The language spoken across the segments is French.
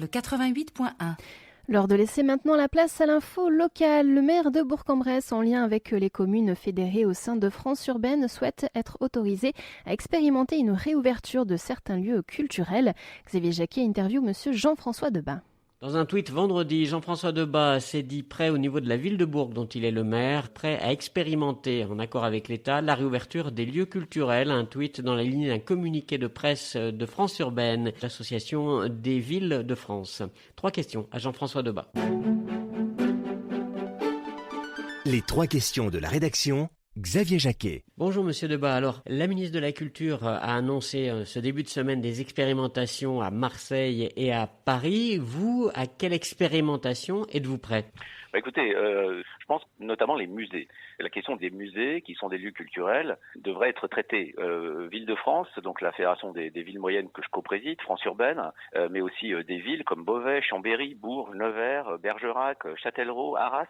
Le 88.1. L'heure de laisser maintenant la place à l'info locale. Le maire de Bourg-en-Bresse, en lien avec les communes fédérées au sein de France Urbaine, souhaite être autorisé à expérimenter une réouverture de certains lieux culturels. Xavier Jacquet interviewe monsieur Jean-François Debat. Dans un tweet vendredi, Jean-François Debat s'est dit prêt au niveau de la ville de Bourg, dont il est le maire, prêt à expérimenter, en accord avec l'État, la réouverture des lieux culturels. Un tweet dans la ligne d'un communiqué de presse de France Urbaine, l'association des villes de France. 3 questions à Jean-François Debat. Les 3 questions de la rédaction, Xavier Jacquet. Bonjour Monsieur Debat. Alors, la ministre de la Culture a annoncé ce début de semaine des expérimentations à Marseille et à Paris. Vous, à quelle expérimentation êtes-vous prêt ? Écoutez, je pense notamment les musées. La question des musées, qui sont des lieux culturels, devrait être traitée. Ville de France, donc la fédération des villes moyennes que je co-préside, France Urbaine, mais aussi des villes comme Beauvais, Chambéry, Bourges, Nevers, Bergerac, Châtellerault, Arras,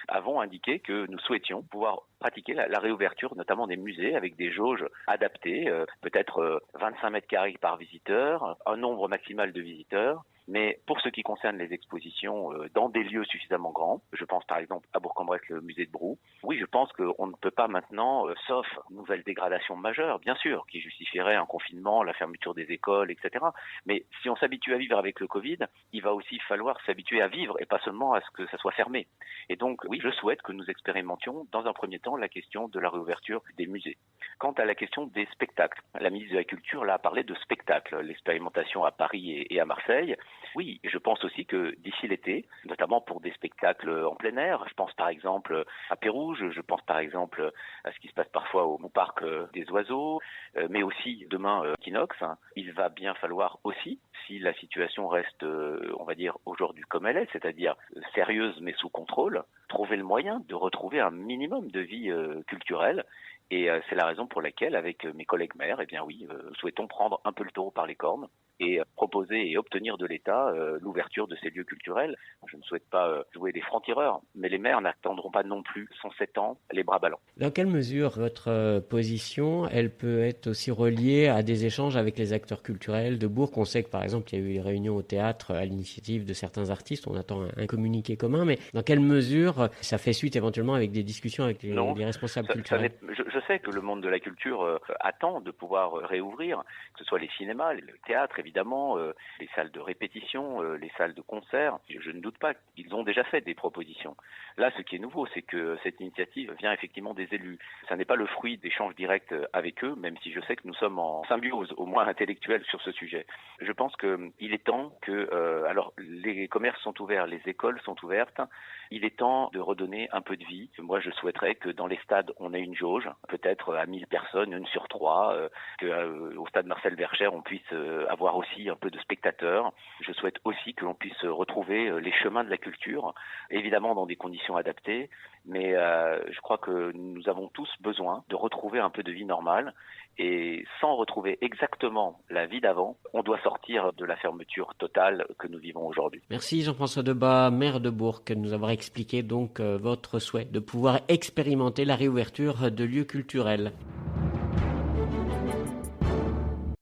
avons indiqué que nous souhaitions pouvoir pratiquer la réouverture, notamment des musées, avec des jauges adaptées, peut-être 25 mètres carrés par visiteur, un nombre maximal de visiteurs. Mais pour ce qui concerne les expositions dans des lieux suffisamment grands, je pense par exemple à Bourg-en-Bresse, le musée de Brou, oui, je pense qu'on ne peut pas maintenant, sauf nouvelle dégradation majeure, bien sûr, qui justifierait un confinement, la fermeture des écoles, etc. Mais si on s'habitue à vivre avec le Covid, il va aussi falloir s'habituer à vivre et pas seulement à ce que ça soit fermé. Et donc, oui, je souhaite que nous expérimentions dans un premier temps la question de la réouverture des musées. Quant à la question des spectacles, la ministre de la Culture là a parlé de spectacles, l'expérimentation à Paris et à Marseille. Oui, je pense aussi que d'ici l'été, notamment pour des spectacles en plein air, je pense par exemple à Pérouge, je pense par exemple à ce qui se passe parfois au parc des oiseaux, mais aussi demain Kinox, il va bien falloir aussi, si la situation reste, on va dire, aujourd'hui comme elle est, c'est-à-dire sérieuse mais sous contrôle, trouver le moyen de retrouver un minimum de vie culturelle. Et c'est la raison pour laquelle, avec mes collègues maires, eh bien oui, nous souhaitons prendre un peu le taureau par les cornes et proposer et obtenir de l'État l'ouverture de ces lieux culturels. Je ne souhaite pas jouer des francs-tireurs, mais les maires n'attendront pas non plus 107 ans les bras ballants. Dans quelle mesure votre position, elle peut être aussi reliée à des échanges avec les acteurs culturels de Bourg? On sait que par exemple, il y a eu des réunions au théâtre à l'initiative de certains artistes, on attend un communiqué commun, mais dans quelle mesure ça fait suite éventuellement avec des discussions avec les responsables culturels? Je sais que le monde de la culture attend de pouvoir réouvrir, que ce soit les cinémas, le théâtre évidemment, les salles de répétition, les salles de concert. Je ne doute pas qu'ils ont déjà fait des propositions. Là, ce qui est nouveau, c'est que cette initiative vient effectivement des élus. Ça n'est pas le fruit d'échanges directs avec eux, même si je sais que nous sommes en symbiose, au moins intellectuelle, sur ce sujet. Je pense qu'il est temps que, alors les commerces sont ouverts, les écoles sont ouvertes, il est temps de redonner un peu de vie. Moi, je souhaiterais que dans les stades, on ait une jauge, peut-être à 1000 personnes, 1 sur 3, qu'au stade Marcel Vercher, on puisse avoir aussi un peu de spectateurs. Je souhaite aussi que l'on puisse retrouver les chemins de la culture, évidemment dans des conditions adaptées, mais je crois que nous avons tous besoin de retrouver un peu de vie normale. Et sans retrouver exactement la vie d'avant, on doit sortir de la fermeture totale que nous vivons aujourd'hui. Merci Jean-François Debat, maire de Bourg, de nous avoir expliqué donc votre souhait de pouvoir expérimenter la réouverture de lieux culturels.